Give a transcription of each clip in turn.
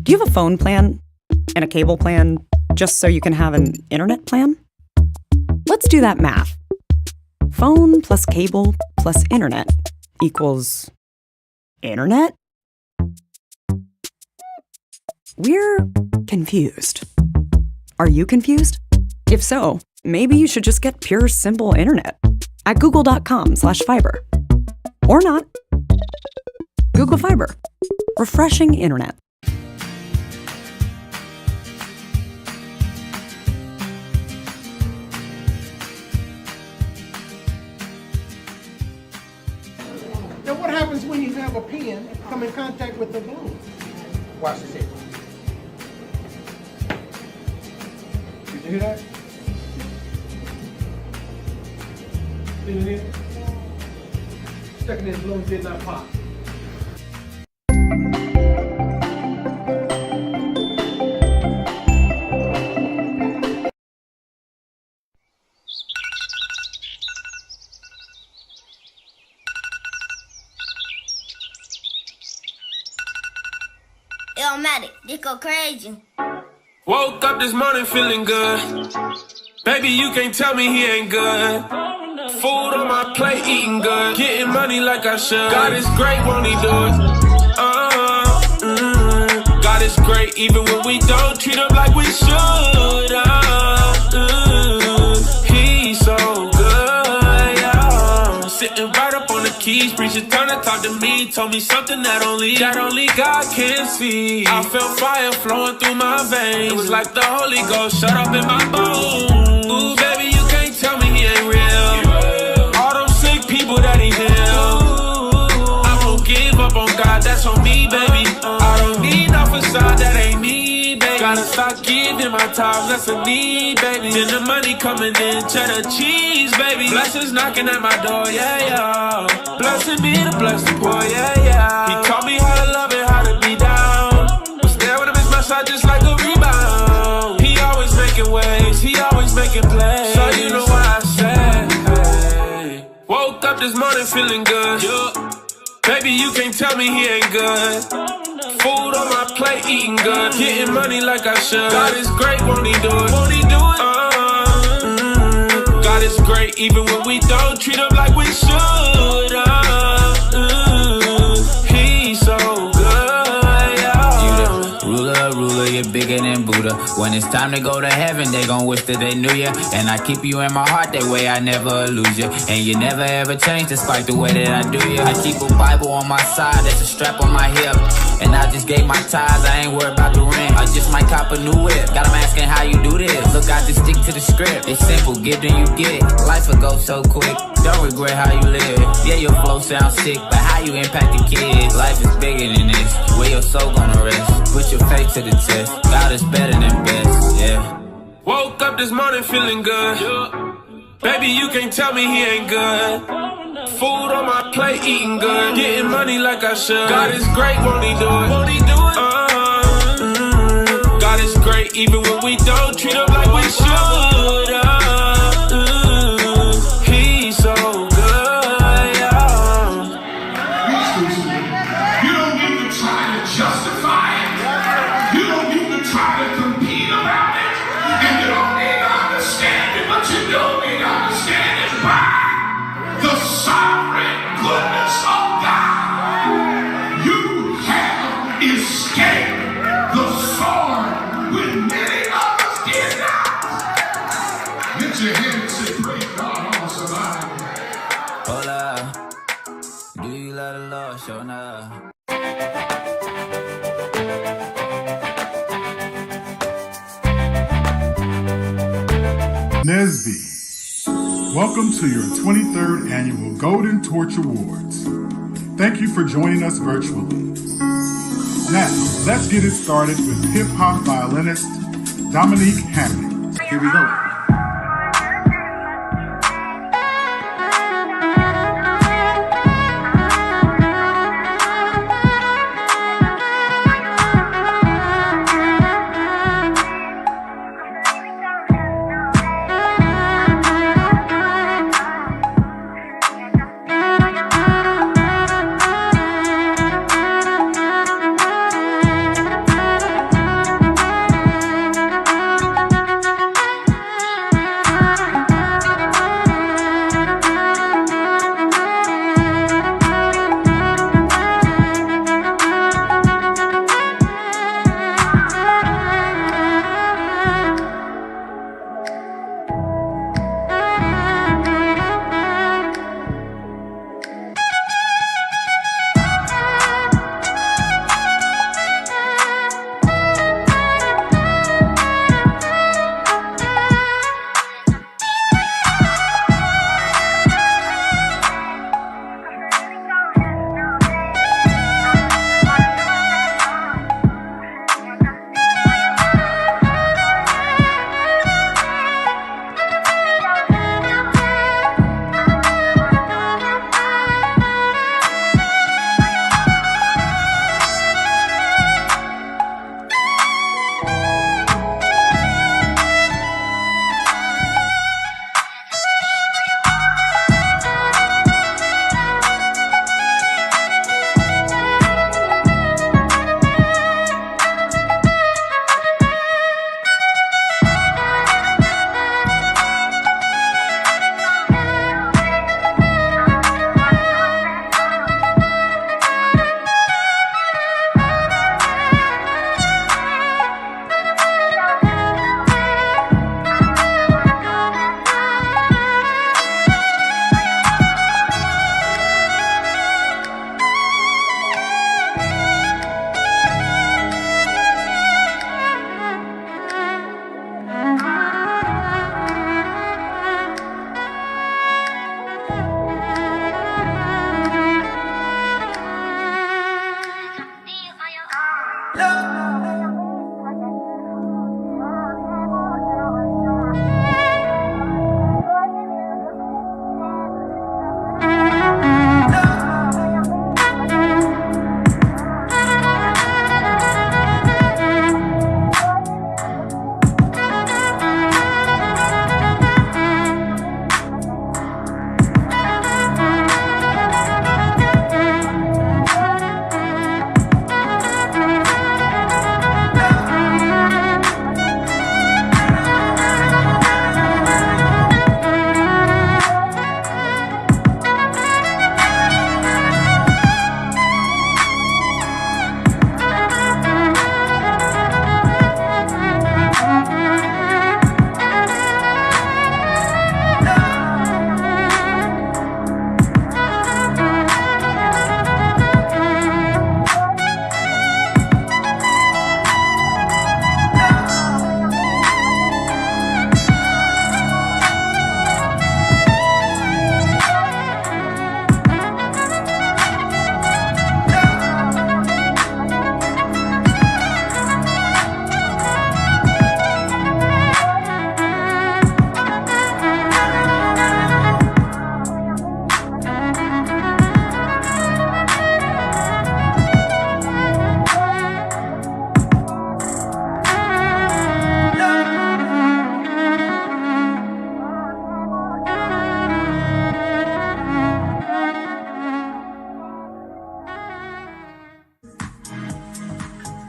Do you have a phone plan and a cable plan just so you can have an internet plan? Let's do that math. Phone plus cable plus internet equals internet? We're confused. Are you confused? If so, maybe you should just get pure, simple internet at google.com/fiber. Or not. Google Fiber. Refreshing internet. Now what happens when you have a pen come in contact with the balloon? Watch this here. Did you hear that? Did you hear it? Stuck in this balloon did not pop. Illmatic, this go crazy. Woke up this morning feeling good. Baby, you can't tell me he ain't good. Food on my plate, eating good. Getting money like I should. God is great, won't he do it? God is great, even when we don't treat him like we should. He's so good, yeah. Sitting right up on the keys, preacher turned to talk to me. Told me something that only God can see. I felt fire flowing through my veins. It was like the Holy Ghost shut up in my bones. Ooh, baby, you can't tell me he ain't real. All them sick people that he healed. I won't give up on God, that's on me, baby. I don't need no facade, that ain't me, baby. Gotta stop giving my time, that's a need, baby. Then the money coming in, cheddar cheese, baby. Blessings knocking at my door, yeah, yeah. Blessing me to bless the poor, yeah, yeah. He taught me how to love and how to be down. Was there when I missed my shot just like a rebound. He always making waves, he always making plays. So you know why I said, hey. Woke up this morning feeling good, yeah. Baby, you can't tell me he ain't good. Food on my plate, eating good. Getting money like I should. God is great, won't he do it? Won't he do it? God is great, even when we don't treat him like we should. He's so good, yeah. You the ruler, you're bigger than Buddha. When it's time to go to heaven, they gon' wish that they knew ya. And I keep you in my heart, that way I never lose ya. And you never ever change, despite the way that I do ya. I keep a Bible on my side, that's a strap on my hip. And I just gave my tithes, I ain't worried about the rent. I just might cop a new whip. Got 'em asking how you do this. Look, I just stick to the script. It's simple, give then you get. Life will go so quick, don't regret how you live. Yeah, your flow sounds sick, but how you impact the kids? Life is bigger than this, where your soul gonna rest. Put your faith to the test, God is better than best, yeah. Woke up this morning feeling good, baby, you can't tell me he ain't good. Food on my plate, eating good. Getting money like I should. God is great, won't he do it? Won't he do it? God is great, even when we don't treat him like we should. He's so good, yeah. You don't need to try to justify it. You don't need to try to compete about it. And you don't need to understand it, but you do need to understand it by the sovereign goodness of God. You have escaped the sword when many others did not. Get your hands and say, praise God on somebody. Hola, do you love the Lord? Sure enough. Nesby, welcome to your 23rd Annual Golden Torch Awards. Thank you for joining us virtually. Now, let's get it started with hip-hop violinist Dominique Hamlin. Here we go.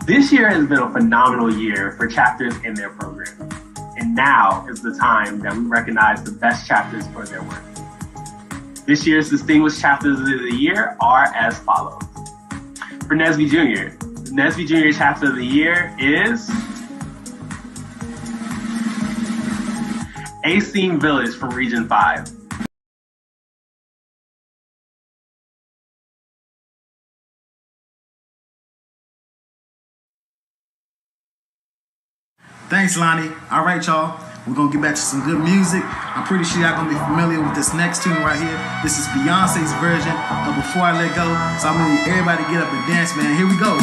This year has been a phenomenal year for chapters and their programs. And now is the time that we recognize the best chapters for their work. This year's Distinguished Chapters of the Year are as follows. For Nesby Jr., the Nesby Jr. Chapter of the Year is A-Scene Village from Region 5. Thanks, Lonnie. All right, y'all. We're going to get back to some good music. I'm pretty sure y'all going to be familiar with this next tune right here. This is Beyonce's version of Before I Let Go. So I'm going to need everybody to get up and dance, man. Here we go.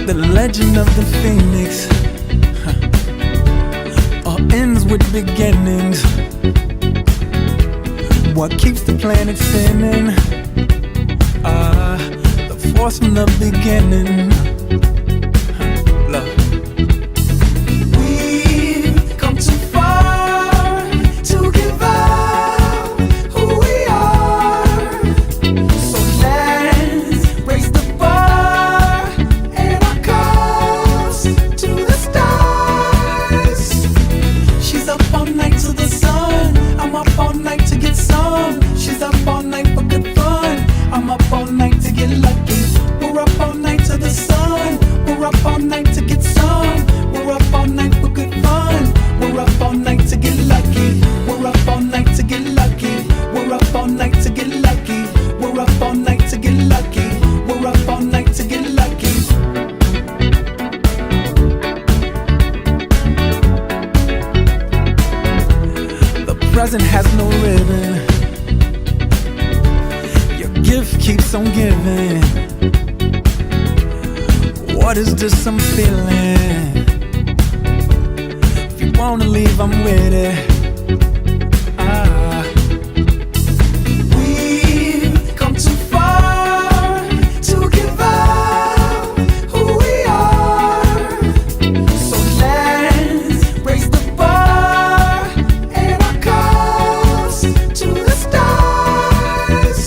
The legend of the phoenix all ends with beginnings. What keeps the planet spinning? The force from the beginning. Love. We've come too far to give up who we are. So let's raise the bar and our cups to the stars. She's up all night to the sun. I'm up all night to get some. She's up all night for good fun. I'm up all night to get lucky. We're up all night to the sun. We're up all night to get some. We're up all night for good fun. We're up all night to get lucky. We're up all night to get lucky. We're up all night to get lucky. We're up all night to get lucky. We're up all night to get lucky. The present has no ribbon. Your gift keeps on giving. What is this I'm feeling? If you wanna leave, I'm with it. We've come too far to give up who we are. So let's raise the bar and our cups to the stars.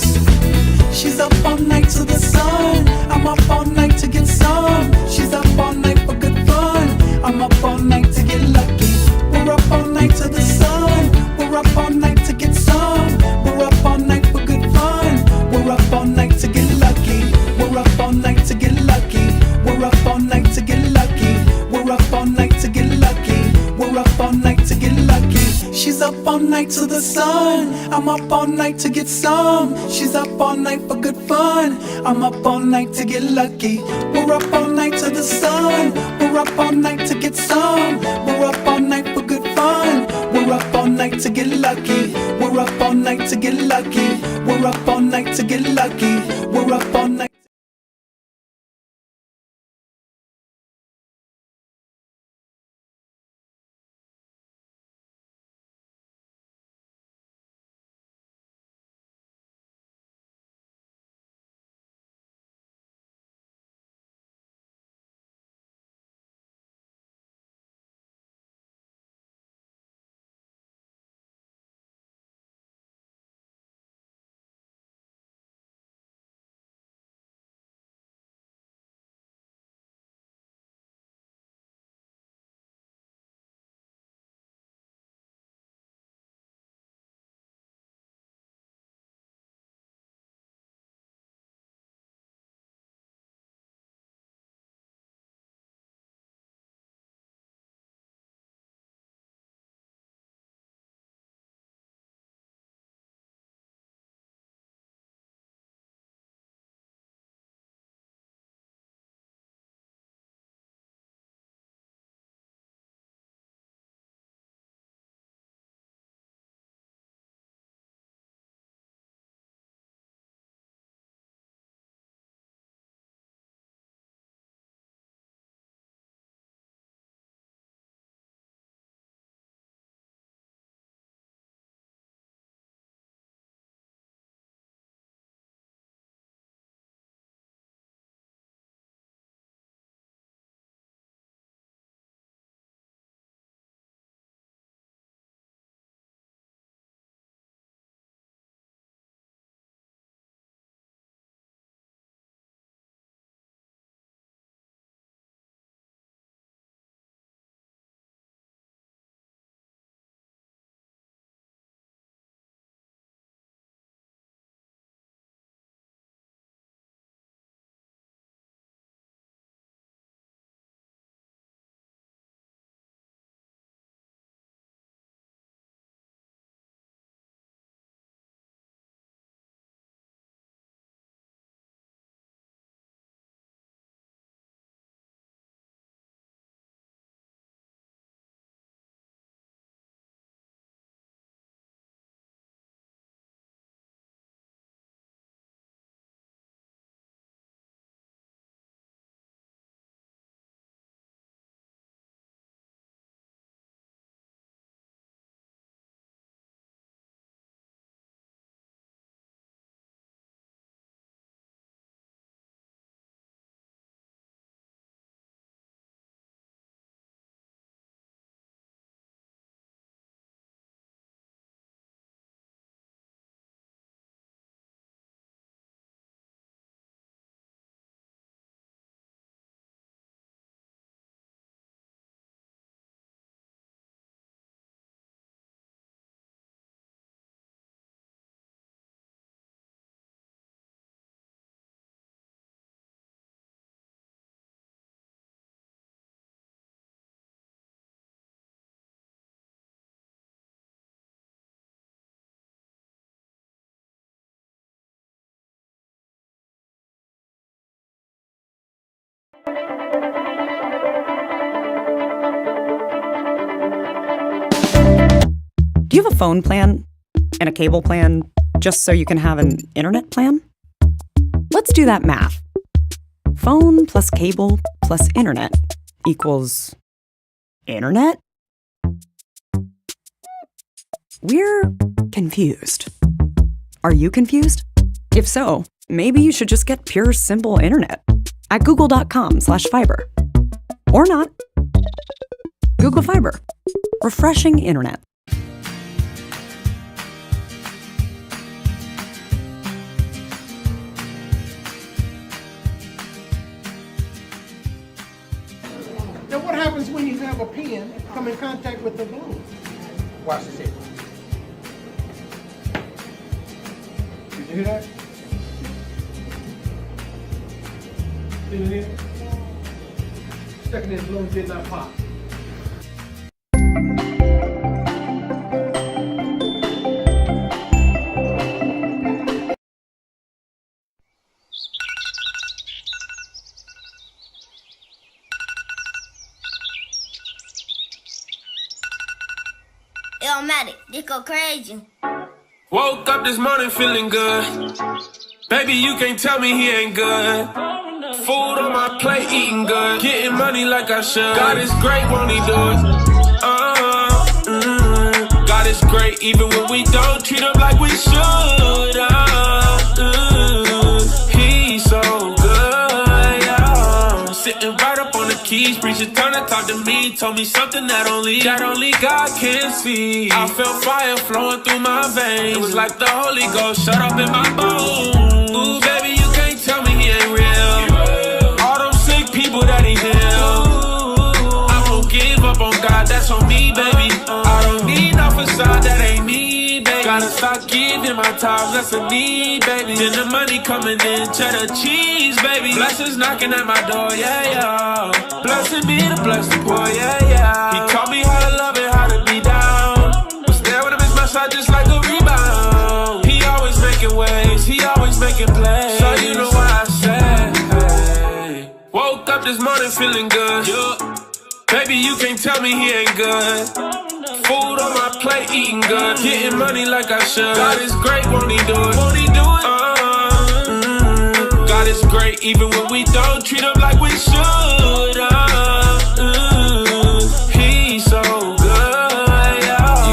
She's up all night to the sun. I'm up all night to get some. She's up all night for good fun. I'm up all night to get lucky. We're up all night to the sun. We're up all night to get some. We're up all night for good fun. We're up all night to get lucky. We're up all night to get lucky. We're up all night to get lucky. We're up all night to get lucky. We're up all night to get lucky. She's up all night to the sun. I'm up all night to get some. She's up all night for good fun. I'm up all night to get lucky. We're up all night to the sun. We're up all night to get some. We're up all night for good fun. We're up all night to get lucky. We're up all night to get lucky. We're up all night to get lucky. We're up all night. Do you have a phone plan and a cable plan just so you can have an internet plan? Let's do that math. Phone plus cable plus internet equals internet? We're confused. Are you confused? If so, maybe you should just get pure simple internet at google.com/fiber. Or not. Google Fiber. Refreshing internet. Now what happens when you have a pen come in contact with the balloon? Watch this here. Did you hear that? Did you hear? Second in balloon did not pop. Illmatic, this go crazy. Woke up this morning feeling good. Baby, you can't tell me he ain't good. Food on my plate, eating good. Getting money like I should. God is great, won't he do it? God is great, even when we don't treat him like we should. He's so good, yeah. Sitting right up on the keys, preacher turned to talk to me. Told me something that only God can see. I felt fire flowing through my veins. It was like the Holy Ghost shut up in my bones. Ooh, baby, you can't tell me he ain't real. All them sick people that he healed. I won't give up on God, that's on me, baby. I don't need no facade, that ain't me, baby. Gotta stop giving my time, that's a need, baby. Then the money coming in, cheddar cheese, baby. Blessings knocking at my door, yeah, yeah. Blessed be the blessed poor, yeah, yeah. He taught me how to love and how to be down. Was there when I missed my shot just like a rebound. He always making waves, he always making plays. So you know why I said, hey. Woke up this morning feeling good, yeah. Baby, you can't tell me he ain't good. Food on my plate, eating good. Getting money like I should. God is great, won't he do it? Won't he do it? God is great, even when we don't treat him like we should. He's so good, yeah.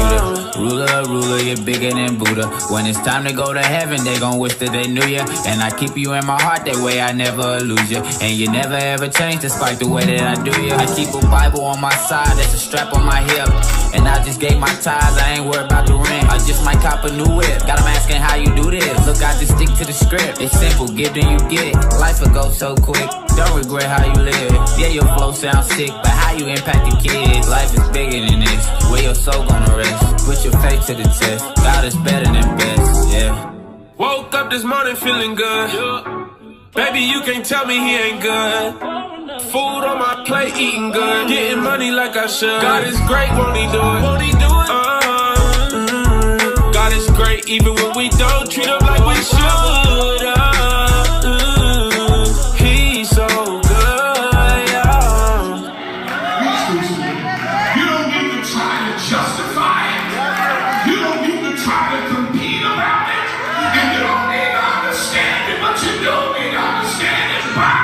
You the ruler, you're bigger than Buddha. When it's time to go to heaven, they gon' wish that they knew ya. And I keep you in my heart, that way I never lose ya. And you never ever change, despite the way that I do ya. I keep a Bible on my side, that's a strap on my hip. And I just gave my tithes, I ain't worried about the rent. I just might cop a new whip. Got 'em asking how you do this. Look, I just stick to the script. It's simple, give then you get it. Life will go so quick, don't regret how you live. Yeah, your flow sounds sick, but how you impact the kids? Life is bigger than this, where your soul gonna rest. Put your faith to the test, God is better than best, yeah. Woke up this morning feeling good, yeah. Baby, you can't tell me he ain't good. Food on my plate, eating good. Getting money like I should. God is great, won't he do it? Won't he do it? God is great, even when we don't treat him like we should. He's so good, yeah. You don't need to try to justify it. You don't need to try to compete about it. And you don't need to understand it, but you do need to understand it by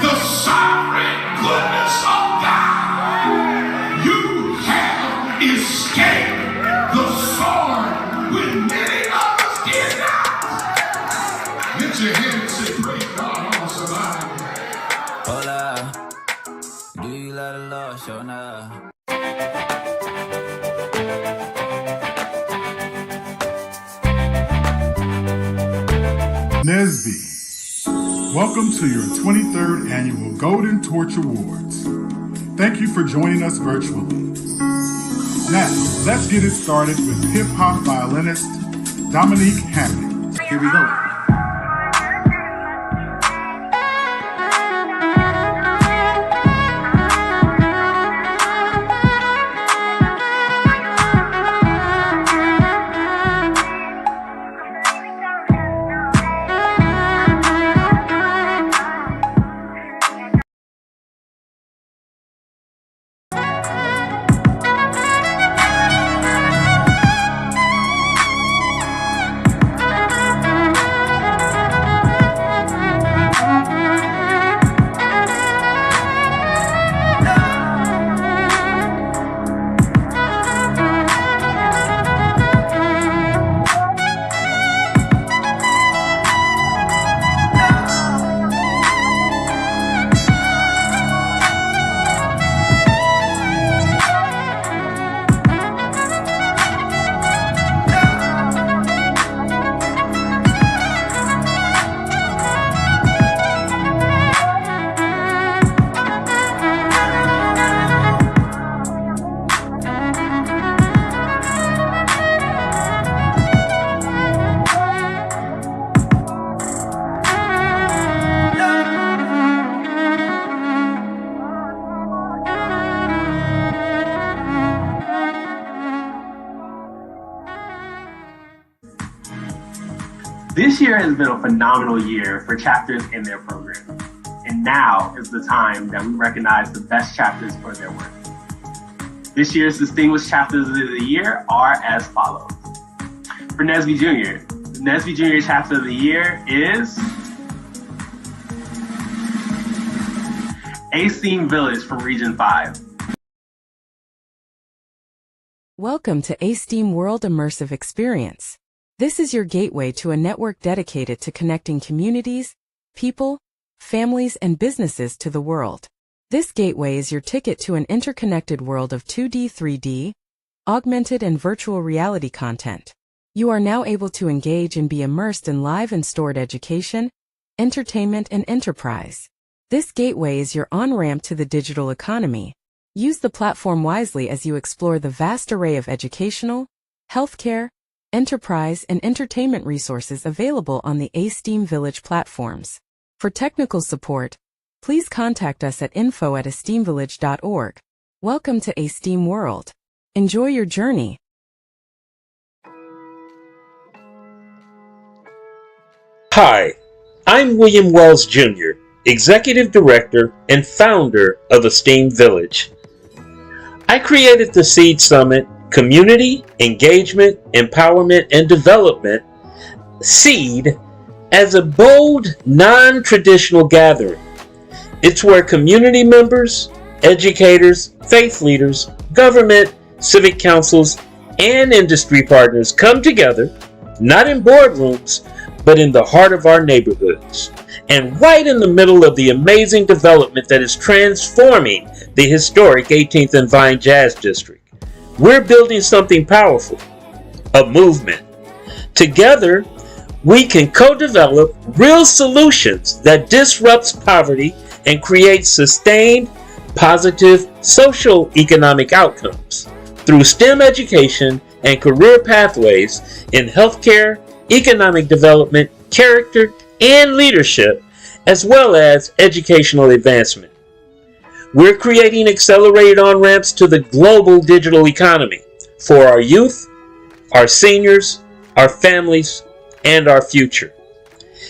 the sovereign goodness of God. You have escaped the sword when many others did not. Lift your hand and say, praise God, I'm surviving. Hola, do you love the Lord? Sure enough. Nesby, welcome to your 23rd Annual Golden Torch Awards. Thank you for joining us virtually. Now, let's get it started with hip-hop violinist Dominique Hammond. Here we go. This year has been a phenomenal year for chapters in their program. And now is the time that we recognize the best chapters for their work. This year's Distinguished Chapters of the Year are as follows. For NSBE Junior, the NSBE Junior Chapter of the Year is A-Steam Village from Region 5. Welcome to A-Steam World Immersive Experience. This is your gateway to a network dedicated to connecting communities, people, families, and businesses to the world. This gateway is your ticket to an interconnected world of 2D, 3D, augmented and virtual reality content. You are now able to engage and be immersed in live and stored education, entertainment, and enterprise. This gateway is your on-ramp to the digital economy. Use the platform wisely as you explore the vast array of educational, healthcare, enterprise, and entertainment resources available on the A-Steam Village platforms. For technical support, please contact us at info@asteamvillage.org. Welcome to A-Steam World. Enjoy your journey. Hi, I'm William Wells Jr., Executive Director and founder of A-Steam Village. I created the CEED Summit Community, Engagement, Empowerment, and Development, CEED, as a bold, non-traditional gathering. It's where community members, educators, faith leaders, government, civic councils, and industry partners come together, not in boardrooms, but in the heart of our neighborhoods, and right in the middle of the amazing development that is transforming the historic 18th and Vine Jazz District. We're building something powerful, a movement. Together, we can co-develop real solutions that disrupts poverty and create sustained, positive social economic outcomes through STEM education and career pathways in healthcare, economic development, character, and leadership, as well as educational advancement. We're creating accelerated on-ramps to the global digital economy for our youth, our seniors, our families, and our future.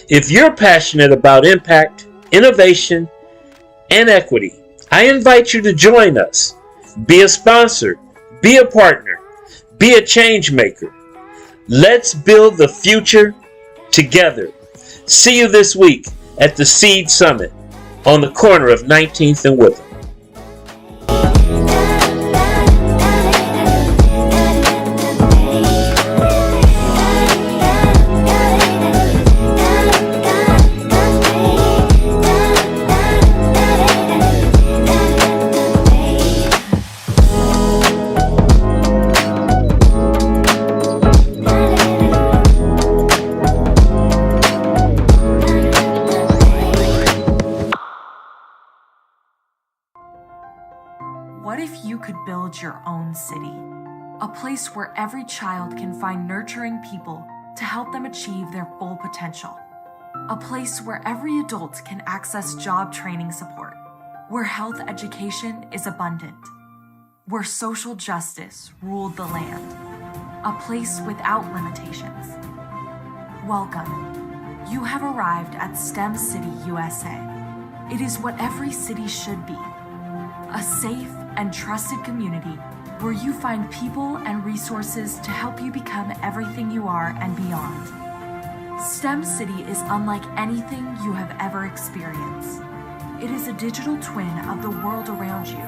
If you're passionate about impact, innovation, and equity, I invite you to join us. Be a sponsor, be a partner, be a change maker. Let's build the future together. See you this week at the CEED Summit on the corner of 19th and Witham. What if you could build your own city? A place where every child can find nurturing people to help them achieve their full potential. A place where every adult can access job training support. Where health education is abundant. Where social justice ruled the land. A place without limitations. Welcome. You have arrived at STEM City, USA. It is what every city should be. A safe and trusted community where you find people and resources to help you become everything you are and beyond. STEM City is unlike anything you have ever experienced. It is a digital twin of the world around you,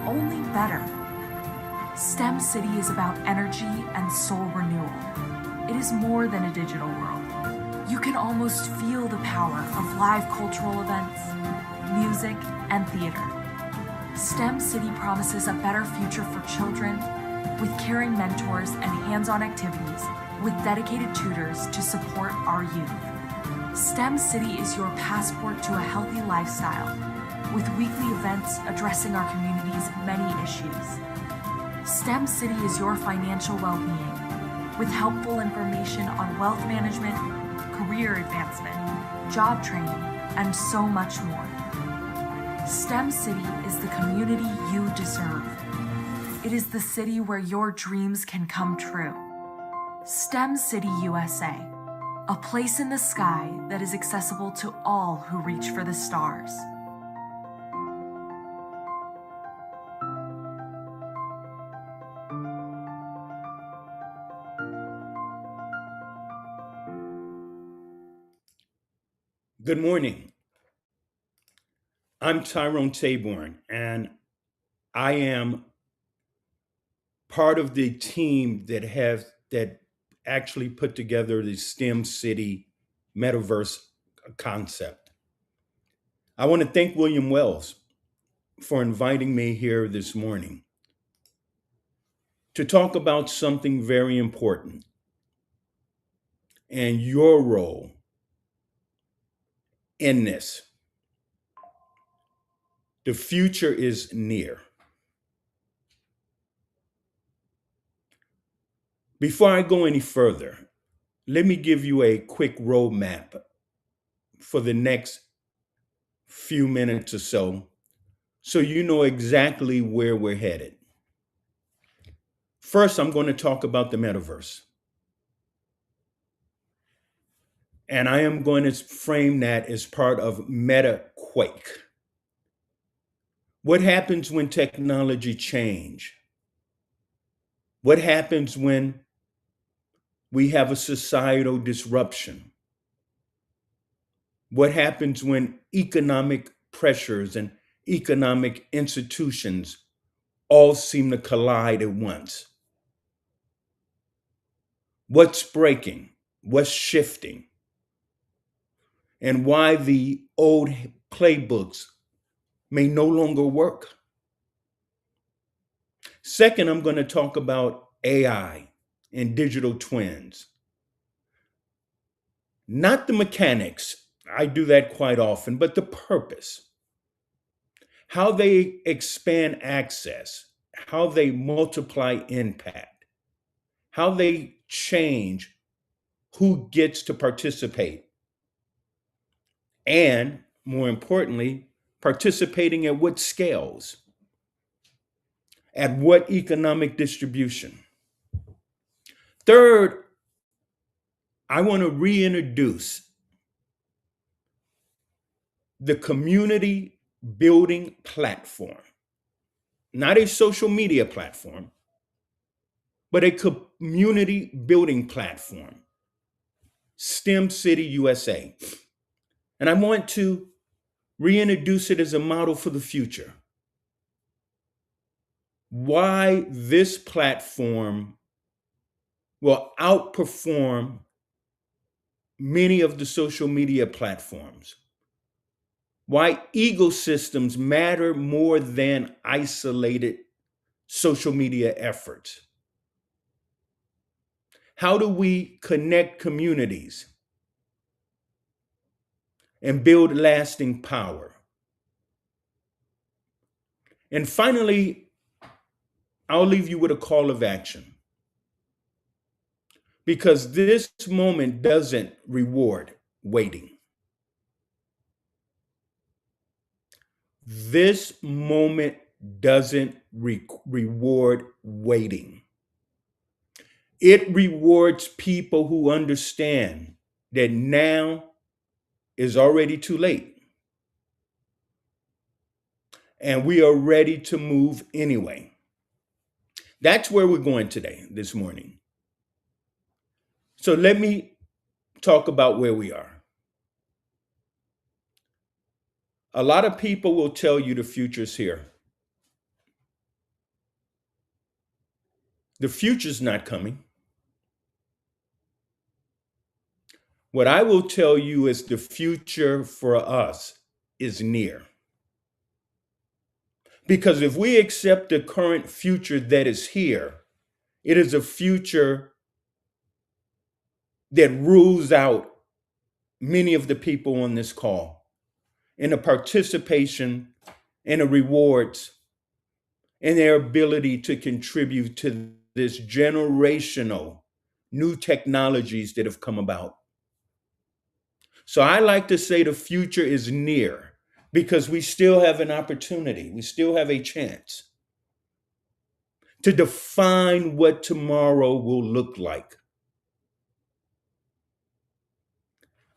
only better. STEM City is about energy and soul renewal. It is more than a digital world. You can almost feel the power of live cultural events, music, and theater. STEM City promises a better future for children with caring mentors and hands-on activities with dedicated tutors to support our youth. STEM City is your passport to a healthy lifestyle with weekly events addressing our community's many issues. STEM City is your financial well-being with helpful information on wealth management, career advancement, job training, and so much more. STEM City is the community you deserve. It is the city where your dreams can come true. STEM City USA. a place in the sky that is accessible to all who reach for the stars. Good morning. I'm Tyrone Taborn, and I am part of the team that actually put together the STEM City metaverse concept. I want to thank William Wells for inviting me here this morning to talk about something very important and your role in this. The future is near. Before I go any further, let me give you a quick roadmap for the next few minutes or so you know exactly where we're headed. First, I'm going to talk about the metaverse. And I am going to frame that as part of Metaquake. What happens when technology change? What happens when we have a societal disruption? What happens when economic pressures and economic institutions all seem to collide at once? What's breaking? What's shifting? And why the old playbooks may no longer work. Second, I'm going to talk about AI and digital twins. Not the mechanics, I do that quite often, but the purpose. How they expand access, how they multiply impact, how they change who gets to participate, and more importantly, participating at what scales, at what economic distribution. Third, I want to reintroduce the community building platform, not a social media platform, but a community building platform, STEM City USA. And I want to reintroduce it as a model for the future. Why this platform will outperform many of the social media platforms. Why ecosystems matter more than isolated social media efforts. How do we connect communities and build lasting power? And finally, I'll leave you with a call of action. Because this moment doesn't reward waiting. This moment doesn't reward waiting. It rewards people who understand that now is already too late. And we are ready to move anyway. That's where we're going today, this morning. So let me talk about where we are. A lot of people will tell you the future's here. The future's not coming. What I will tell you is the future for us is near. Because if we accept the current future that is here, it is a future that rules out many of the people on this call in the participation and the rewards and their ability to contribute to this generational new technologies that have come about. So I like to say the future is near because we still have an opportunity. We still have a chance to define what tomorrow will look like.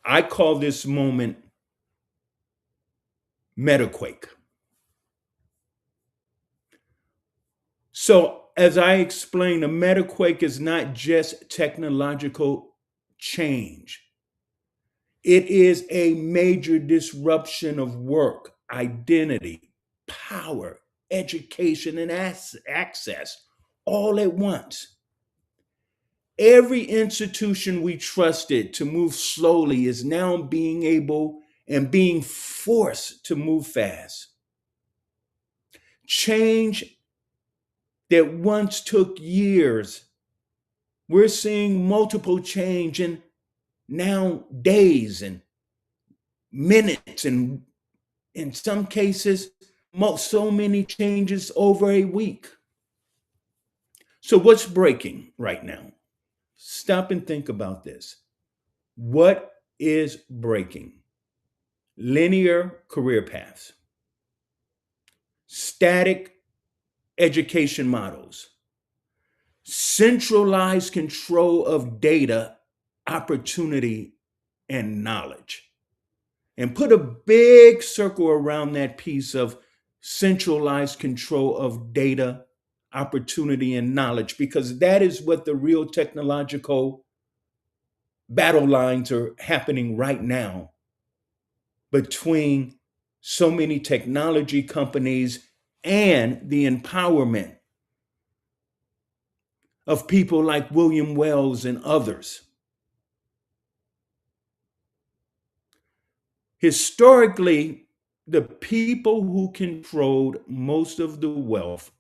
I call this moment Metaquake. So, as I explained, a Metaquake is not just technological change. It is a major disruption of work, identity, power, education, and access all at once. Every institution we trusted to move slowly is now being able and being forced to move fast. Change that once took years, we're seeing multiple change in now days and minutes, and in some cases, so many changes over a week. So what's breaking right now? Stop and think about this. What is breaking? Linear career paths, static education models, centralized control of data, opportunity, and knowledge. And put a big circle around that piece of centralized control of data, opportunity, and knowledge, because that is what the real technological battle lines are happening right now between so many technology companies and the empowerment of people like William Wells and others. Historically, the people who controlled most of the wealth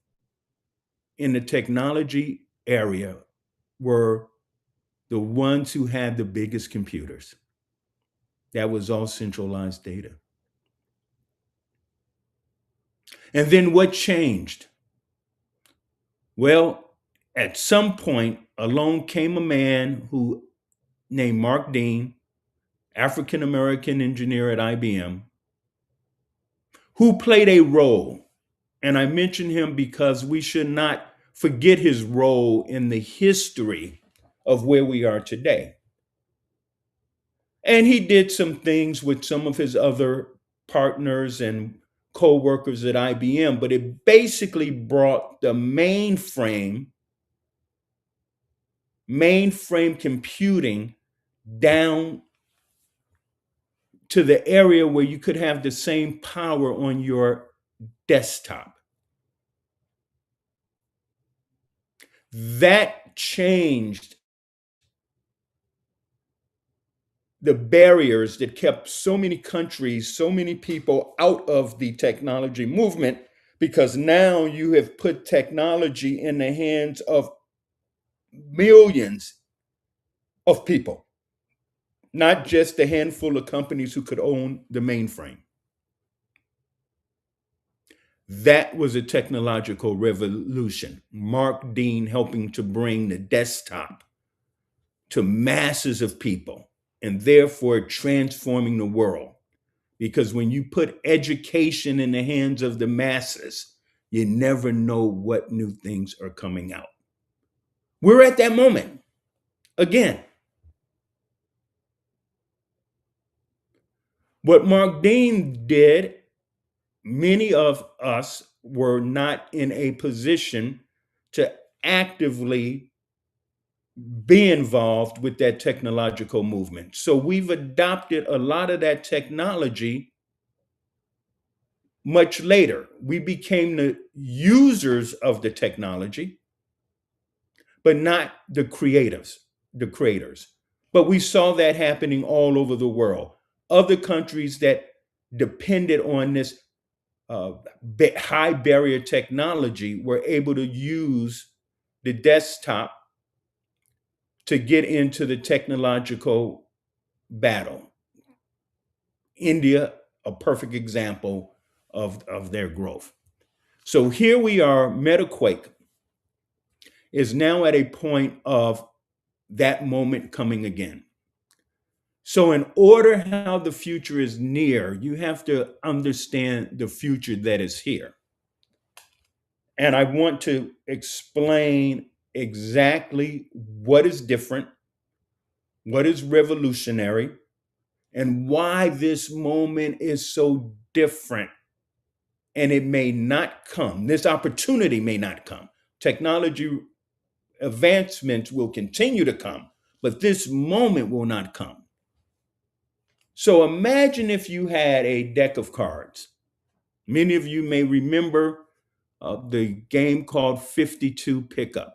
in the technology area were the ones who had the biggest computers. That was all centralized data. And then what changed? Well, at some point, along came a man who named Mark Dean, African American engineer at IBM, who played a role. And I mention him because we should not forget his role in the history of where we are today. And he did some things with some of his other partners and co-workers at IBM, but it basically brought the mainframe computing down to the area where you could have the same power on your desktop. That changed the barriers that kept so many countries, so many people out of the technology movement, because now you have put technology in the hands of millions of people, not just a handful of companies who could own the mainframe. That was a technological revolution. Mark Dean helping to bring the desktop to masses of people, and therefore transforming the world. Because when you put education in the hands of the masses, you never know what new things are coming out. We're at that moment again. What Mark Dean did, many of us were not in a position to actively be involved with that technological movement. So we've adopted a lot of that technology much later. We became the users of the technology, but not the creators. But we saw that happening all over the world. Other countries that depended on this high barrier technology were able to use the desktop to get into the technological battle. India, a perfect example of their growth. So here we are, Metaquake is now at a point of that moment coming again. So in order how the future is near, you have to understand the future that is here. And I want to explain exactly what is different, what is revolutionary, and why this moment is so different. And it may not come. This opportunity may not come. Technology advancements will continue to come, but this moment will not come. So imagine if you had a deck of cards. Many of you may remember the game called 52 Pickup.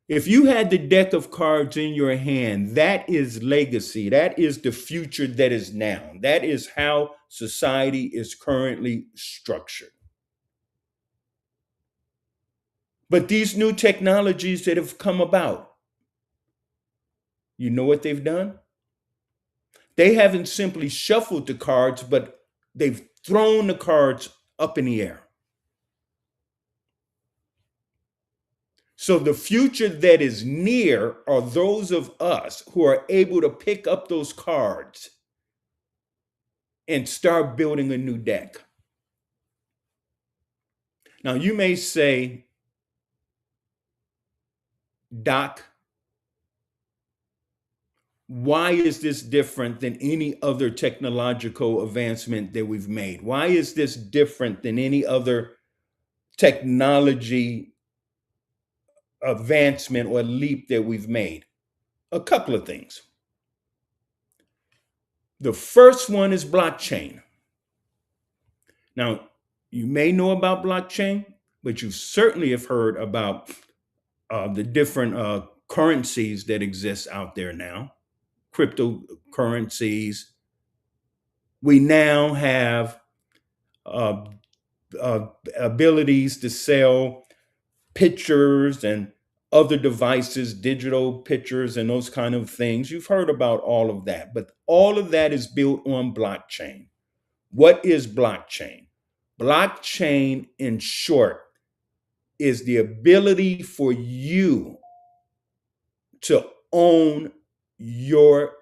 If you had the deck of cards in your hand, that is legacy. That is the future that is now. That is how society is currently structured. But these new technologies that have come about, you know what they've done? They haven't simply shuffled the cards, but they've thrown the cards up in the air. So the future that is near are those of us who are able to pick up those cards and start building a new deck. Now you may say, Doc, why is this different than any other technological advancement that we've made? Why is this different than any other technology advancement or leap that we've made? A couple of things. The first one is blockchain. Now, you may know about blockchain, but you certainly have heard about the different currencies that exist out there now, cryptocurrencies. We now have abilities to sell pictures and other devices, digital pictures and those kind of things. You've heard about all of that, but all of that is built on blockchain. What is blockchain? Blockchain, in short, is the ability for you to own your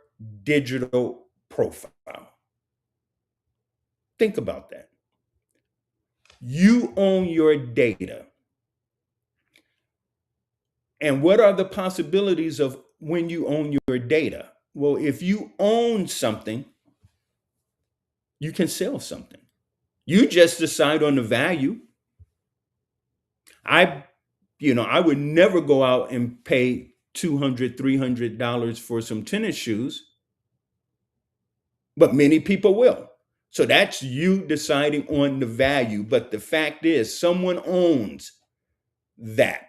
digital profile. Think about that. You own your data. And what are the possibilities of when you own your data? Well, if you own something, you can sell something. You just decide on the value. I would never go out and pay $200, $300 for some tennis shoes, but many people will. So that's you deciding on the value. But the fact is, someone owns that.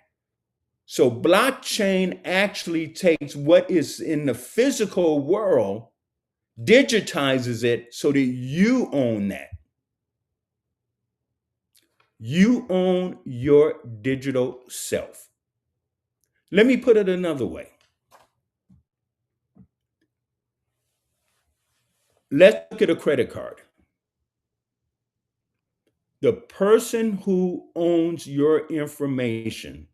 So blockchain actually takes what is in the physical world, digitizes it so that you own that. You own your digital self. Let me put it another way. Let's look at a credit card. The person who owns your information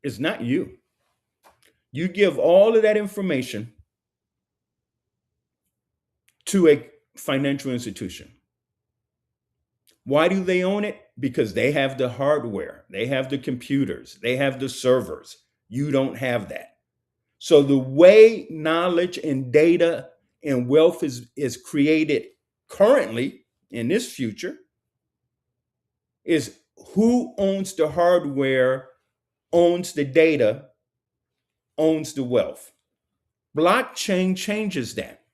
is not you. You give all of that information to a financial institution. Why do they own it? Because they have the hardware, they have the computers, they have the servers. You don't have that. So the way knowledge and data and wealth is created currently in this future is who owns the hardware, owns the data, owns the wealth. Blockchain changes that.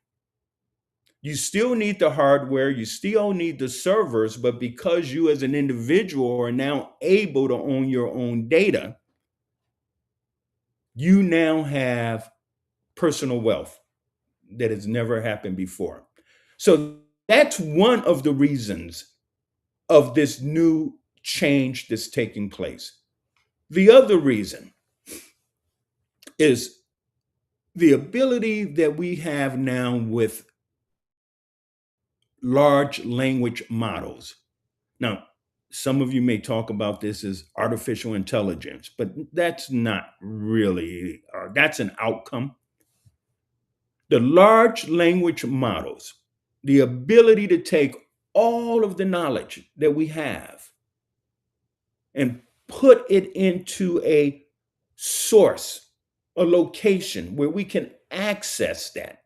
You still need the hardware, you still need the servers, but because you as an individual are now able to own your own data, you now have personal wealth that has never happened before. So that's one of the reasons of this new change that's taking place. The other reason is the ability that we have now with large language models. Now, some of you may talk about this as artificial intelligence, but that's not really, that's an outcome. The large language models, the ability to take all of the knowledge that we have and put it into a source, a location where we can access that.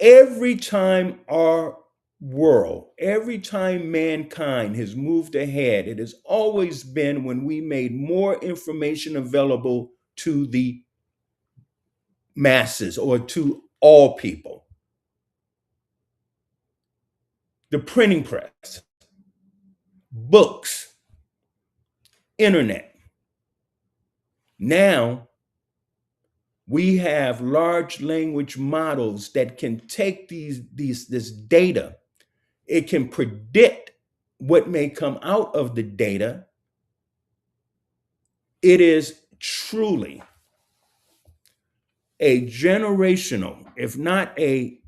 every time our world, every time mankind has moved ahead, it has always been when we made more information available to the masses or to all people. The printing press, books, internet. Now we have large language models that can take this data. It can predict what may come out of the data. It is truly a generational, if not a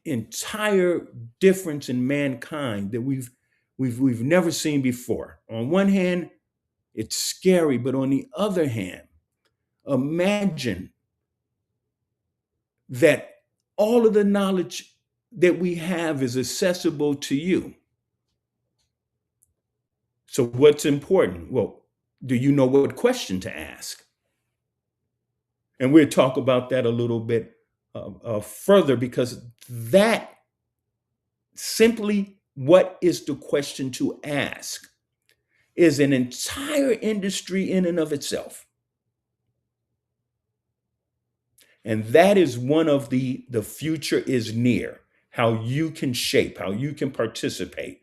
entire difference in mankind that we've never seen before. On one hand, it's scary, but on the other hand, imagine that all of the knowledge that we have is accessible to you. So what's important? Well, do you know what question to ask? And we'll talk about that a little bit further, because that simply, what is the question to ask, is an entire industry in and of itself. And that is one of the future is near, how you can shape, how you can participate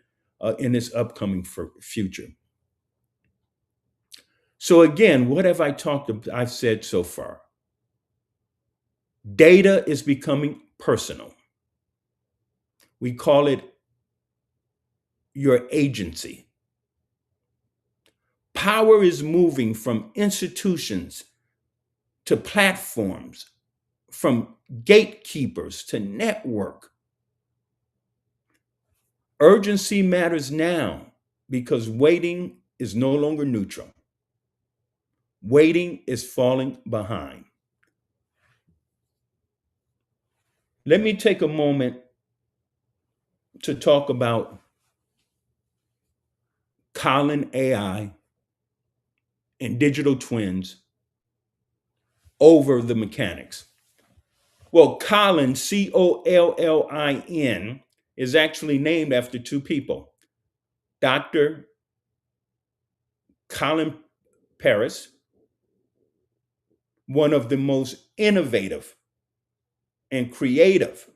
in this upcoming future. So again, what have I've said so far? Data is becoming personal. We call it your agency. Power is moving from institutions to platforms, from gatekeepers to network. Urgency matters now because waiting is no longer neutral. Waiting is falling behind. Let me take a moment to talk about Collin AI and digital twins over the mechanics. Well, Collin, Collin, is actually named after two people. Dr. Collin Paris, one of the most innovative and creative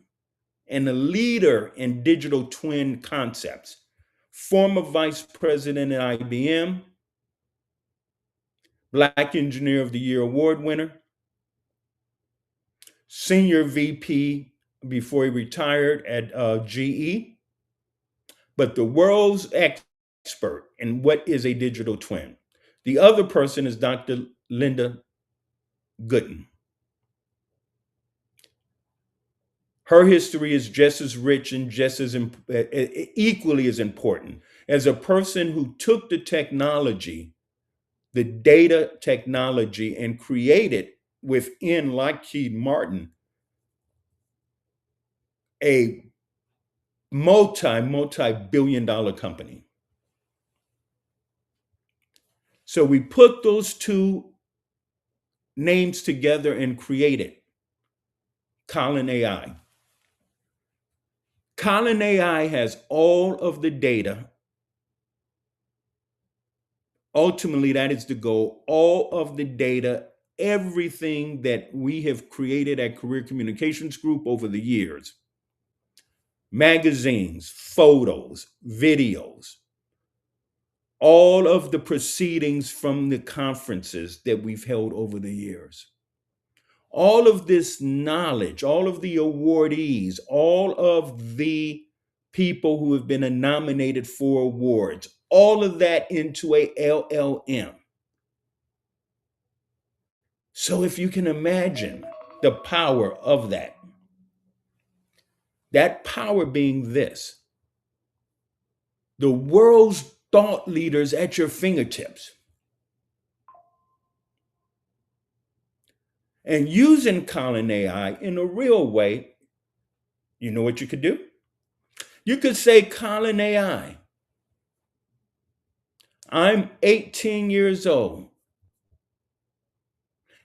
and a leader in digital twin concepts, former vice president at IBM, Black Engineer of the Year award winner, senior VP before he retired at GE, but the world's expert in what is a digital twin. The other person is Dr. Linda Gooden. Her history is just as rich and just as equally as important as a person who took the technology, the data technology, and created within Lockheed Martin a multi-billion-dollar company. So we put those two names together and created Collin AI. Collin AI has all of the data. Ultimately, that is the goal. All of the data, everything that we have created at Career Communications Group over the years, magazines, photos, videos, all of the proceedings from the conferences that we've held over the years. All of this knowledge, all of the awardees, all of the people who have been nominated for awards, all of that into a LLM. So if you can imagine the power of that power being this, the world's thought leaders at your fingertips. And using Collin AI in a real way, you know what you could do? You could say, Collin AI, I'm 18 years old,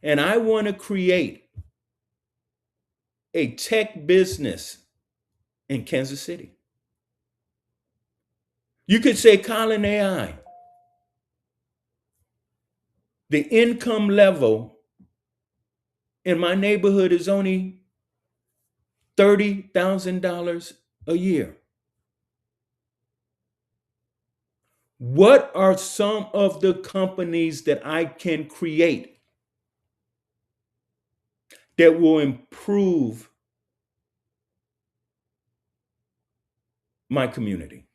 and I want to create a tech business in Kansas City. You could say Collin AI. The income level in my neighborhood is only $30,000 a year. What are some of the companies that I can create that will improve my community?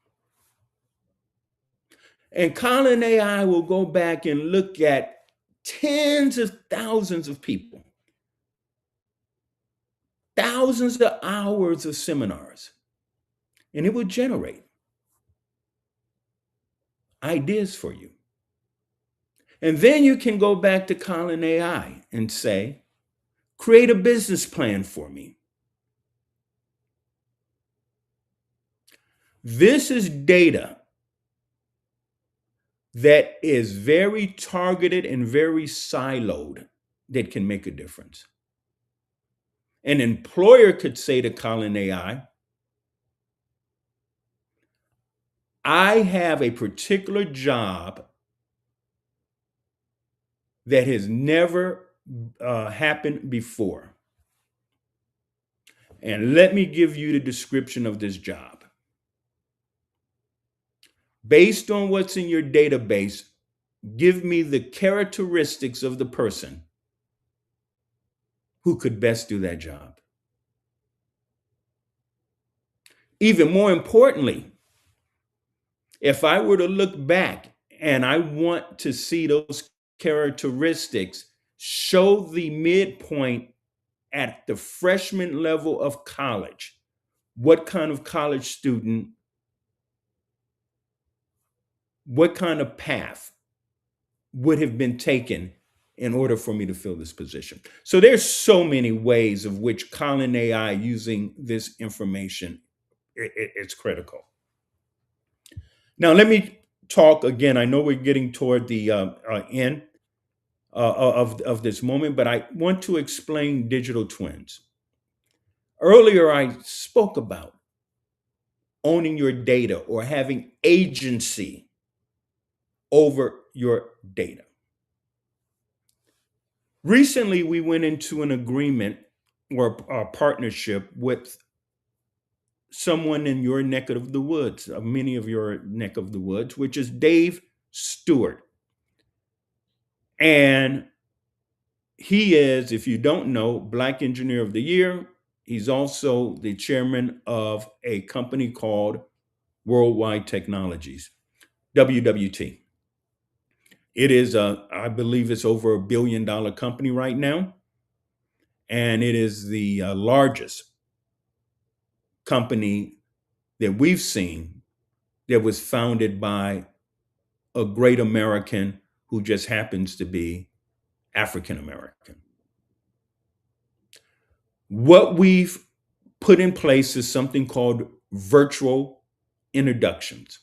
And Collin AI will go back and look at tens of thousands of people, thousands of hours of seminars, and it will generate ideas for you. And then you can go back to Collin AI and say, create a business plan for me. This is data that is very targeted and very siloed that can make a difference. An employer could say to Collin AI, I have a particular job that has never happened before. And let me give you the description of this job. Based on what's in your database, give me the characteristics of the person who could best do that job. Even more importantly, if I were to look back and I want to see those characteristics, show the midpoint at the freshman level of college. What kind of college student, what kind of path would have been taken in order for me to fill this position? So there's so many ways of which Collin AI using this information, it's critical. Now, let me talk again. I know we're getting toward the end of this moment, but I want to explain digital twins. Earlier, I spoke about owning your data or having agency over your data. Recently, we went into an agreement or a partnership with someone in your neck of the woods, many of your neck of the woods, which is Dave Stewart. And he is, if you don't know, Black Engineer of the Year. He's also the chairman of a company called Worldwide Technologies, WWT. It is, I believe it's over $1 billion company right now. And it is the largest company that we've seen that was founded by a great American who just happens to be African American. What we've put in place is something called virtual introductions.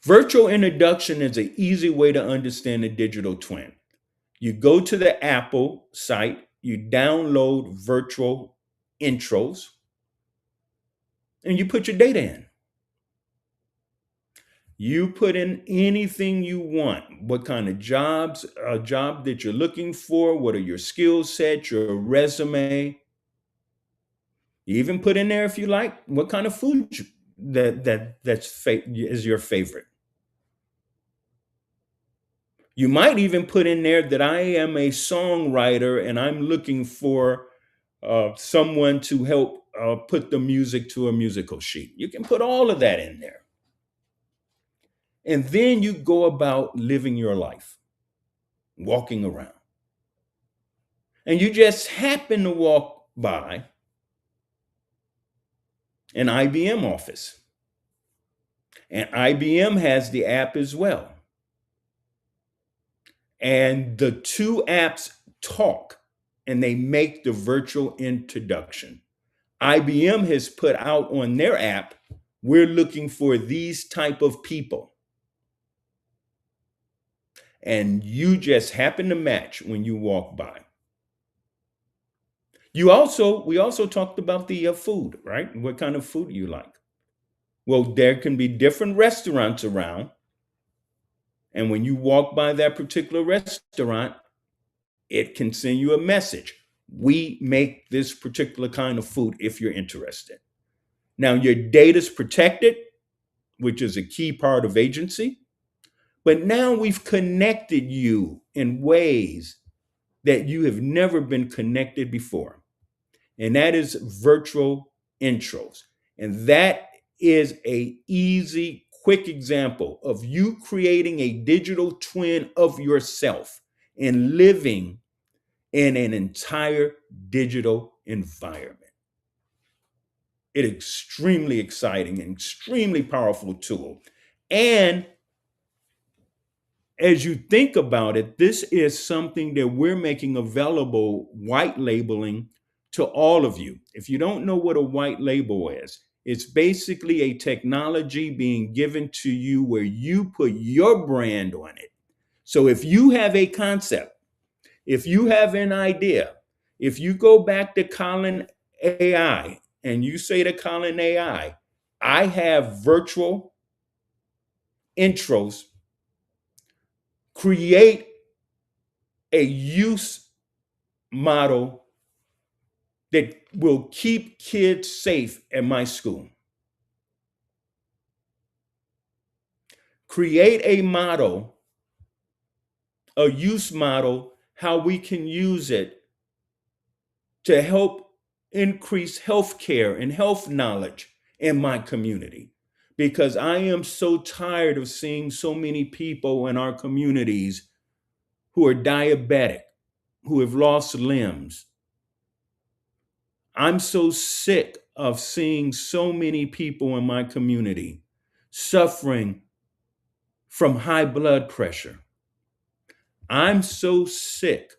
Virtual introduction is an easy way to understand a digital twin. You go to the Apple site, you download virtual intros, and you put your data in. You put in anything you want, what kind of jobs, a job that you're looking for, what are your skill sets, your resume. You even put in there, if you like, what kind of food is your favorite. You might even put in there that I am a songwriter and I'm looking for someone to help put the music to a musical sheet. You can put all of that in there. And then you go about living your life, walking around. And you just happen to walk by an IBM office. And IBM has the app as well. And the two apps talk and they make the virtual introduction. IBM has put out on their app, we're looking for these type of people. And you just happen to match when you walk by. We also talked about the food, right? What kind of food you like. Well, there can be different restaurants around. And when you walk by that particular restaurant, it can send you a message. We make this particular kind of food if you're interested. Now, your data's protected, which is a key part of agency. But now we've connected you in ways that you have never been connected before. And that is virtual intros. And that is a easy, quick example of you creating a digital twin of yourself and living in an entire digital environment. It's extremely exciting and extremely powerful tool. And as you think about it, this is something that we're making available, white labeling to all of you. If you don't know what a white label is, it's basically a technology being given to you where you put your brand on it. So if you have a concept, if you have an idea, if you go back to Collin AI and you say to Collin AI, I have virtual intros, create a use model that will keep kids safe at my school. Create a model, a use model, how we can use it to help increase healthcare and health knowledge in my community. Because I am so tired of seeing so many people in our communities who are diabetic, who have lost limbs. I'm so sick of seeing so many people in my community suffering from high blood pressure. I'm so sick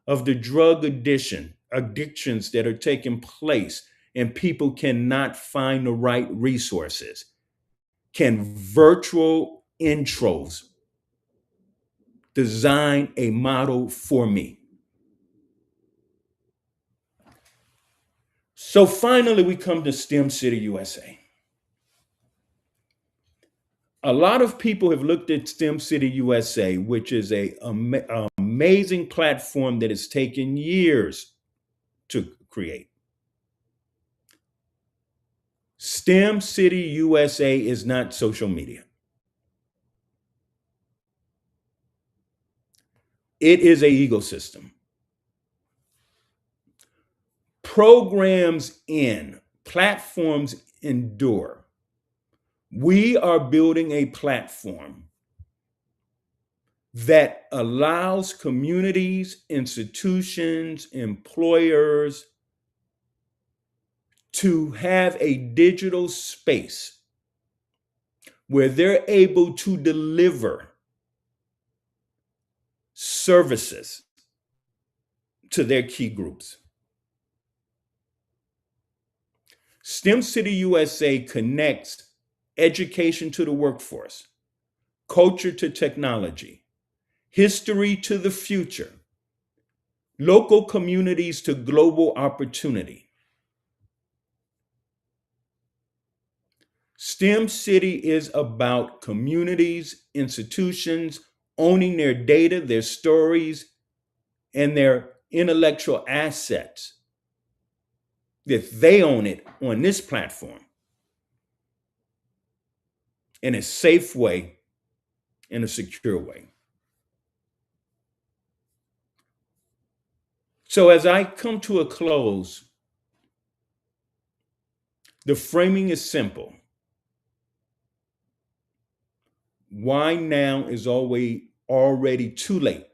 of the drug addictions that are taking place, and people cannot find the right resources. Can virtual intros design a model for me? So finally, we come to STEM City USA. A lot of people have looked at STEM City USA, which is an amazing platform that has taken years to create. STEM City USA is not social media. It is an ecosystem. Programs in, platforms endure. We are building a platform that allows communities, institutions, employers to have a digital space where they're able to deliver services to their key groups. STEM City USA connects education to the workforce, culture to technology, history to the future, local communities to global opportunity. STEM City is about communities, institutions owning their data, their stories, and their intellectual assets, that they own it on this platform in a safe way, in a secure way. So as I come to a close, the framing is simple. Why now is already too late?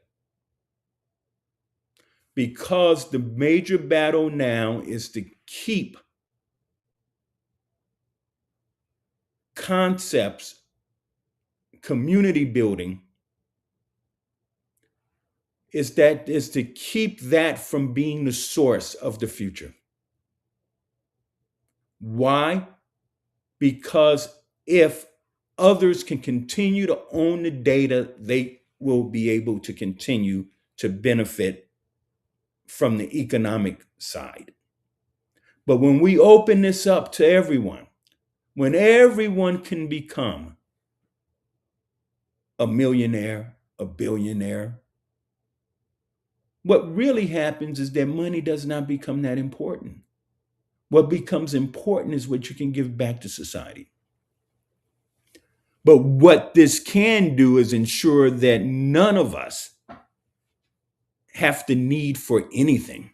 Because the major battle now is to keep concepts, community building, is to keep that from being the source of the future. Why? Because if others can continue to own the data, they will be able to continue to benefit from the economic side. But when we open this up to everyone, when everyone can become a millionaire, a billionaire, what really happens is that money does not become that important. What becomes important is what you can give back to society. But what this can do is ensure that none of us have the need for anything,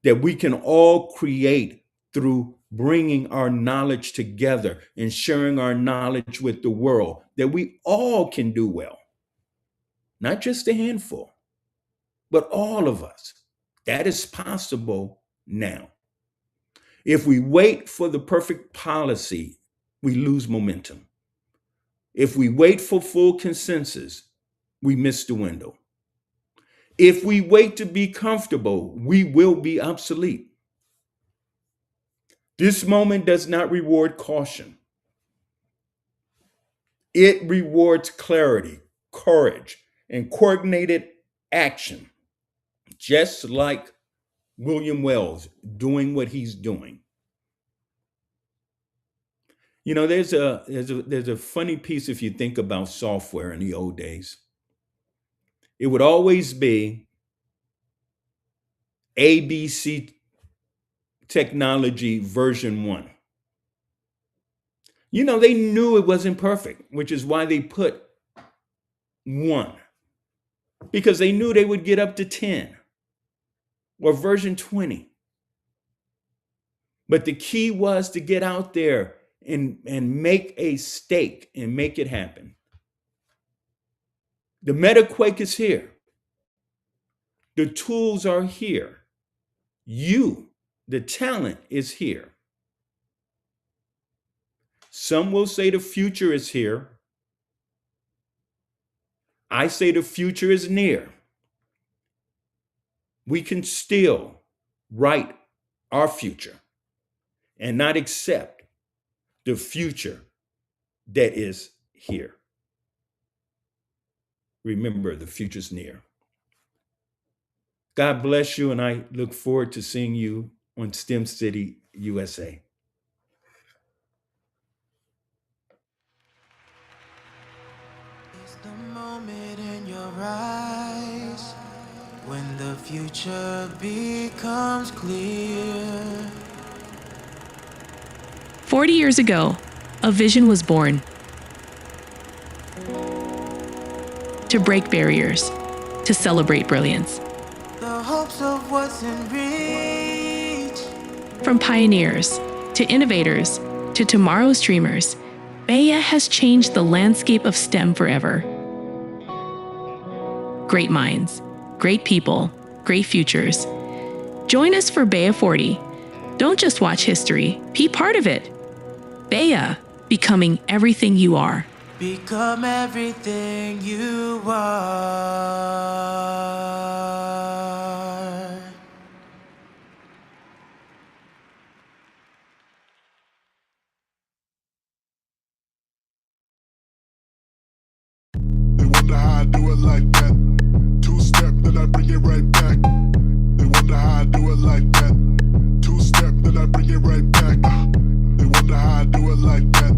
that we can all create through bringing our knowledge together and sharing our knowledge with the world, that we all can do well. Not just a handful, but all of us. That is possible now. If we wait for the perfect policy, we lose momentum. If we wait for full consensus, we miss the window. If we wait to be comfortable, we will be obsolete. This moment does not reward caution. It rewards clarity, courage, and coordinated action, just like William Wells doing what he's doing. You know, there's a funny piece if you think about software in the old days. It would always be ABC technology version 1. You know, they knew it wasn't perfect, which is why they put 1, because they knew they would get up to 10 or version 20. But the key was to get out there and make a stake and make it happen. The Metaquake is here. The tools are here. You, the talent, is here. Some will say the future is here. I say the future is near. We can still write our future and not accept the future that is here. Remember, the future's near. God bless you, and I look forward to seeing you on STEM City, USA. It's the moment in your eyes when the future becomes clear. 40 years ago, a vision was born. To break barriers, to celebrate brilliance. The hopes of what's in reach. From pioneers to innovators to tomorrow's dreamers, Baya has changed the landscape of STEM forever. Great minds, great people, great futures. Join us for Baya 40. Don't just watch history, be part of it. Baya, becoming everything you are. Become everything you are. They wonder how I do it like that. 2-step, then I bring it right back. They wonder how I do it like that. 2-step, then I bring it right back. They wonder how I do it like that.